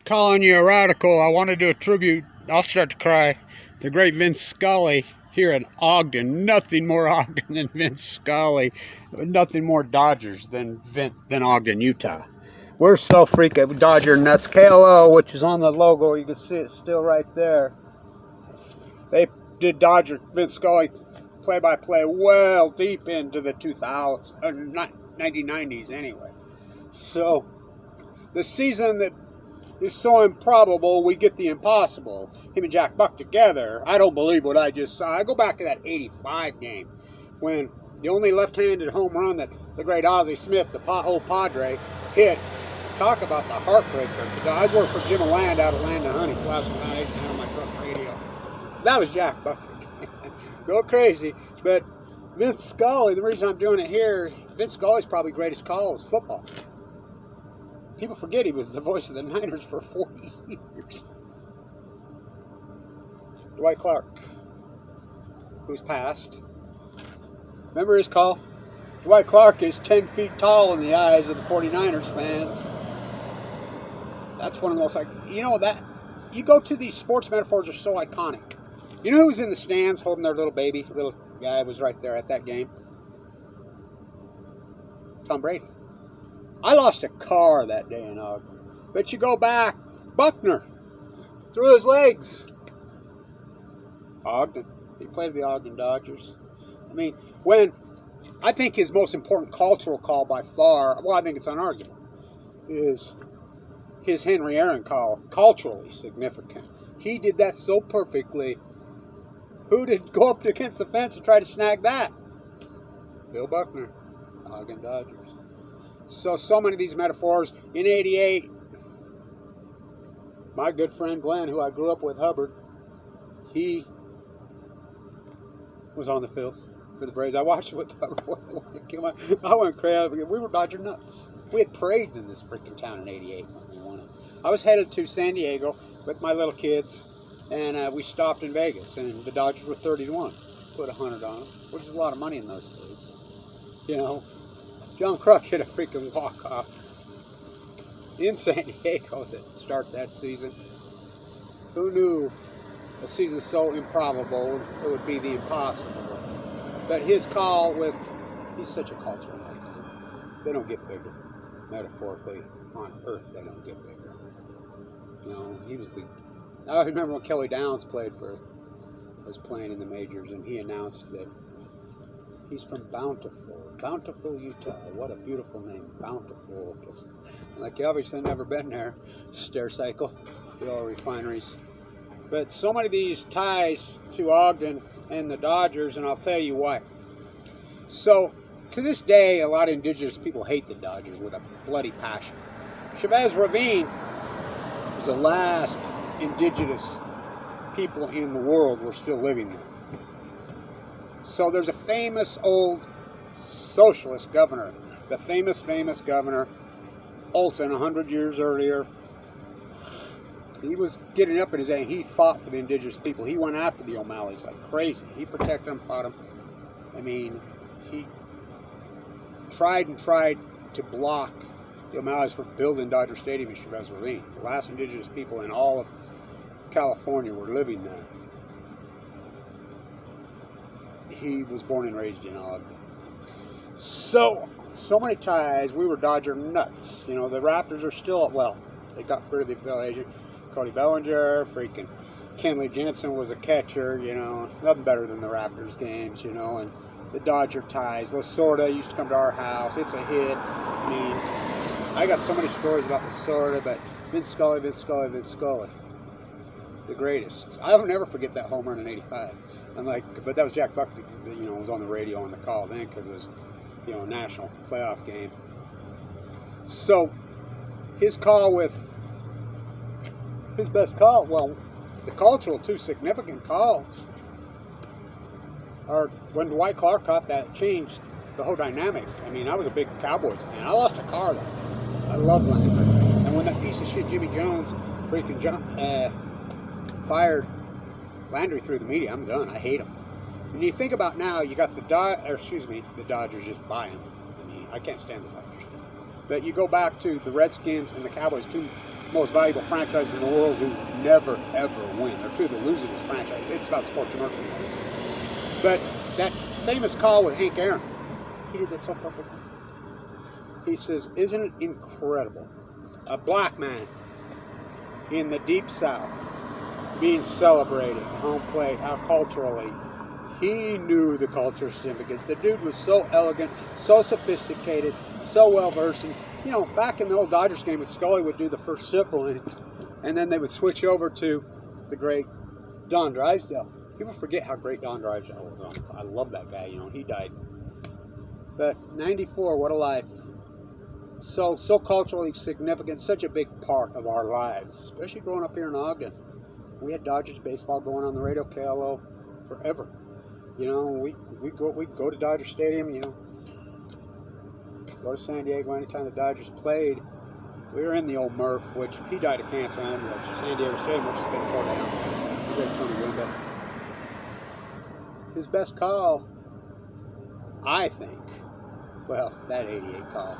calling you a radical, I want to do a tribute. I'll start to cry. The great Vince Scully here in Ogden. Nothing more Ogden than Vince Scully. Nothing more Dodgers than Ogden, Utah. We're so freaking Dodger nuts. KLO, which is on the logo, you can see it still right there. They did Dodger Vince Scully play-by-play well deep into the 2000s, 1990s anyway. So the season that is so improbable, we get the impossible. Him and Jack Buck together. I don't believe what I just saw. I go back to that 85 game when the only left-handed home run that the great Ozzie Smith, the old Padre, hit. Talk about the heartbreaker. I worked for Jim Land out of Land and Honey, classic 989 on my truck radio. That was Jack Buck. Go crazy. But Vince Scully, the reason I'm doing it here, Vince Scully's probably greatest call was football. People forget he was the voice of the Niners for 40 years. Dwight Clark, who's passed. Remember his call? Dwight Clark is 10 feet tall in the eyes of the 49ers fans. That's one of the most, that, you go to these sports metaphors are so iconic. You know who was in the stands holding their little baby? Little guy was right there at that game. Tom Brady. I lost a car that day in Ogden. But you go back, Buckner threw his legs. Ogden. He played for the Ogden Dodgers. I mean, I think his most important cultural call by far, well, I think it's unarguable, is his Henry Aaron call, culturally significant. He did that so perfectly. Who did go up against the fence and try to snag that? Bill Buckner, Ogden Dodgers. So many of these metaphors. In 88, my good friend Glenn, who I grew up with, Hubbard, he was on the field for the Braves. I watched it with Hubbard. I went crazy. We were Dodger nuts. We had parades in this freaking town in 88 when we won it. I was headed to San Diego with my little kids, and we stopped in Vegas, and the Dodgers were 30-1. Put 100 on them, which is a lot of money in those days. You know, John Kruk hit a freaking walk-off in San Diego to start that season. Who knew a season so improbable it would be the impossible? But his call he's such a cultural icon. They don't get bigger. Metaphorically, on earth, they don't get bigger. You know, I remember when Kelly Downs was playing in the majors, and he announced that he's from Bountiful, Utah. What a beautiful name, Bountiful. Like, you obviously never been there. Stair cycle, the oil refineries. But so many of these ties to Ogden and the Dodgers, and I'll tell you why. So, to this day, a lot of indigenous people hate the Dodgers with a bloody passion. Chavez Ravine was the last indigenous people in the world were still living there. So there's a famous old socialist governor, the famous governor, Olson, 100 years earlier. He was getting up in his age. He fought for the indigenous people. He went after the O'Malleys like crazy. He protected them, fought them. I mean, he tried to block the O'Malleys from building Dodger Stadium in Chavez Ravine. The last indigenous people in all of California were living there. He was born and raised in Ogden. So many ties. We were Dodger nuts. You know, the Raptors are still, well, they got rid of the affiliation. Cody Bellinger, freaking Kenley Jensen was a catcher, you know, nothing better than the Raptors games, you know, and the Dodger ties. Lasorda used to come to our house. It's a hit. I mean, I got so many stories about Lasorda, but Vince Scully. The greatest. I'll never forget that home run in 85. I'm like, but that was Jack Buck, you know, was on the radio on the call then because it was, you know, a national playoff game. So his call with his best call, well, the cultural two significant calls are when Dwight Clark caught that changed the whole dynamic. I mean, I was a big Cowboys fan. I lost a car though. I loved Landry. And when that piece of shit Jimmy Jones freaking fired Landry through the media, I'm done. I hate him. When you think about now, you got the Dodgers just buy him. I mean, I can't stand the Dodgers. But you go back to the Redskins and the Cowboys, two most valuable franchises in the world who never, ever win. They're two of the losingest franchises. It's about sports commercials. But that famous call with Hank Aaron, he did that so perfectly. He says, isn't it incredible? A black man in the Deep South being celebrated at home plate, how culturally he knew the culture significance. The dude was so elegant, so sophisticated, so well versed. You know, back in the old Dodgers game, Scully would do the first simple inning, and then they would switch over to the great Don Drysdale. People forget how great Don Drysdale was on. I love that guy. You know, he died. But 94, what a life. So culturally significant, such a big part of our lives, especially growing up here in Ogden. We had Dodgers baseball going on the radio, KLO, forever. You know, we go to Dodger Stadium, you know, go to San Diego anytime the Dodgers played. We were in the old Murph, which he died of cancer, and San Diego Stadium, which has been torn down. The great Tony Wimba. His best call, I think, well, that 88 call.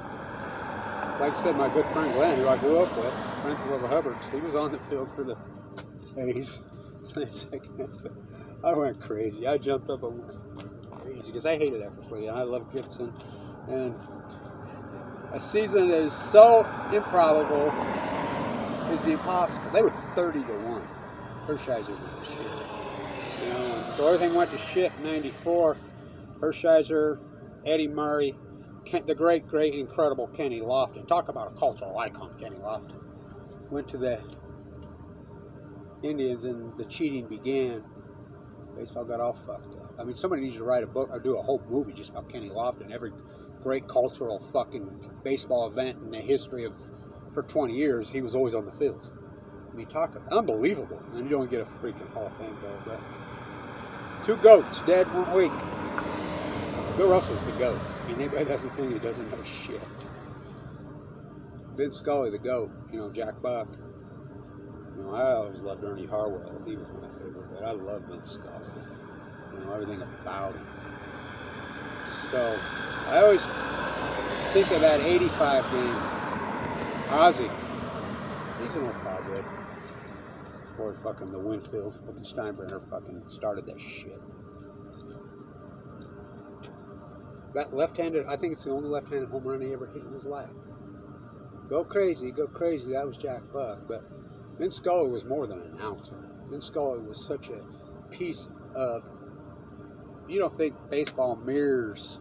Like I said, my good friend Glenn, who I grew up with, friends with Hubbards, he was on the field for the A's. I went crazy. I jumped up and went crazy because I hated Eppersley. I love Gibson. And a season that is so improbable is the impossible. They were 30-1. Hershiser was the shit. You know, so everything went to shit in 94. Hershiser, Eddie Murray, the great, incredible Kenny Lofton. Talk about a cultural icon, Kenny Lofton. Went to the Indians and the cheating began. Baseball got all fucked up. I mean, somebody needs to write a book or do a whole movie just about Kenny Lofton. Every great cultural fucking baseball event in the history of, for 20 years, he was always on the field. I mean, talk unbelievable. And you don't get a freaking Hall of Fame vote, but 2 goats dead 1 week. Bill Russell's the goat. I mean, anybody doesn't think he doesn't know shit. Vince Scully, the goat. You know, Jack Buck. You know, I always loved Ernie Harwell. He was my favorite, but I love Vince Scully. You know, everything about him. So, I always think of that 85 game. Ozzy. He's an old cowboy. Before fucking the Winfield, fucking Steinbrenner fucking started that shit. That left-handed, I think it's the only left-handed home run he ever hit in his life. Go crazy, that was Jack Buck. But Vince Scully was more than an announcer. Vince Scully was such a piece of, you don't think baseball mirrors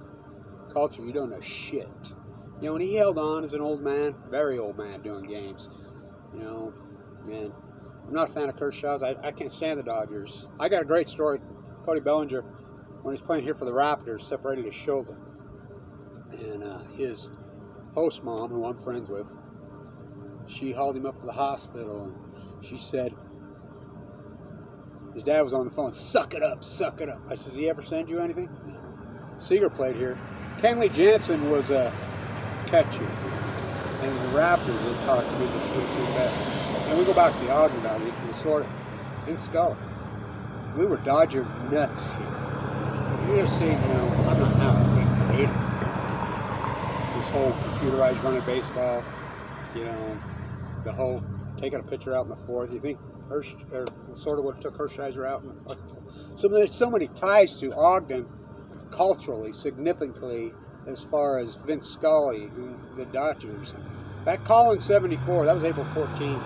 culture, you don't know shit. You know, and he held on as an old man, very old man doing games. You know, and I'm not a fan of Kershaw's. I can't stand the Dodgers. I got a great story. Cody Bellinger, when he's playing here for the Raptors, separated his shoulder. And his host mom, who I'm friends with, she hauled him up to the hospital, and she said, his dad was on the phone, suck it up, suck it up. I said, did he ever send you anything? No. Seager played here. Kenley Jansen was a catcher. And the Raptors that talked to me this week too bad. And we go back to the Ogden days, and sort of in Scully. We were Dodger nuts here. You just see, you know, I'm not now, I hate it. This whole computerized running baseball, you know, the whole taking a pitcher out in the 4th. You think sort of what took Hershiser out in the 4th? So there's so many ties to Ogden culturally, significantly, as far as Vince Scully, the Dodgers. That call in 74, that was April 14th.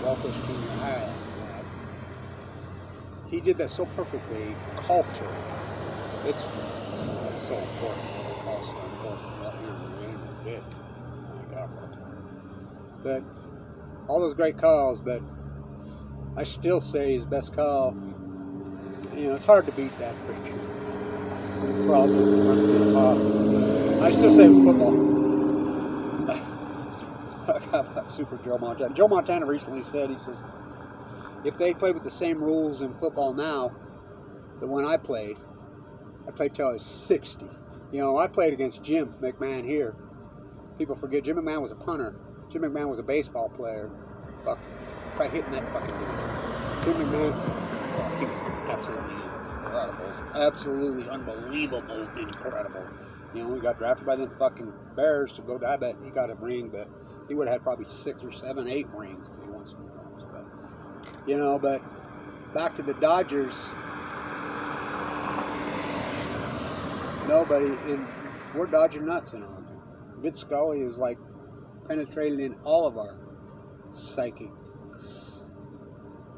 Walker's junior high. He did that so perfectly, culture. It's so important. It's also important about here in the rain did. My God, but all those great calls, but I still say his best call. You know, it's hard to beat that freaking problem. Impossible. I still say it was football. How about Super Joe Montana? Joe Montana recently said, he says, if they played with the same rules in football now than when I played till I was 60. You know, I played against Jim McMahon here. People forget Jim McMahon was a punter. Jim McMahon was a baseball player. Fuck, try hitting that fucking dude. Jim McMahon, he was absolutely incredible. Absolutely unbelievable incredible. You know, he got drafted by them fucking Bears to go die, but he got a ring, but he would have had probably 6 or 7, 8 rings if he won some rings. But, you know, but back to the Dodgers. Nobody in, we're Dodger nuts in Ogden. Vince Scully is like penetrated in all of our psychics.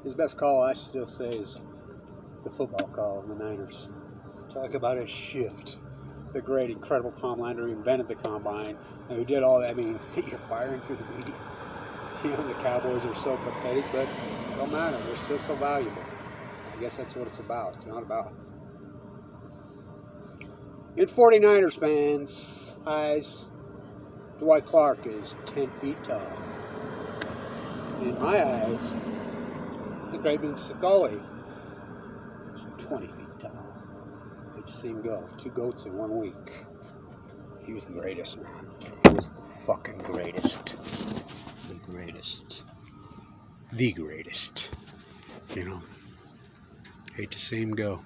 His best call, I still say, is the football call in the Niners. Talk about a shift. The great, incredible Tom Landry who invented the combine and who did all that. I mean, you're firing through the media. You know, the Cowboys are so pathetic, but it don't matter. They're still so valuable. I guess that's what it's about. It's not about. In 49ers fans' eyes, Dwight Clark is 10 feet tall. In my eyes, the great Vincent Scully is 20 feet tall. They just see him go. 2 goats in 1 week. He was the greatest, man. He was the fucking greatest. The greatest. The greatest. You know, hate to see him go.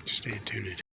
Stay tuned.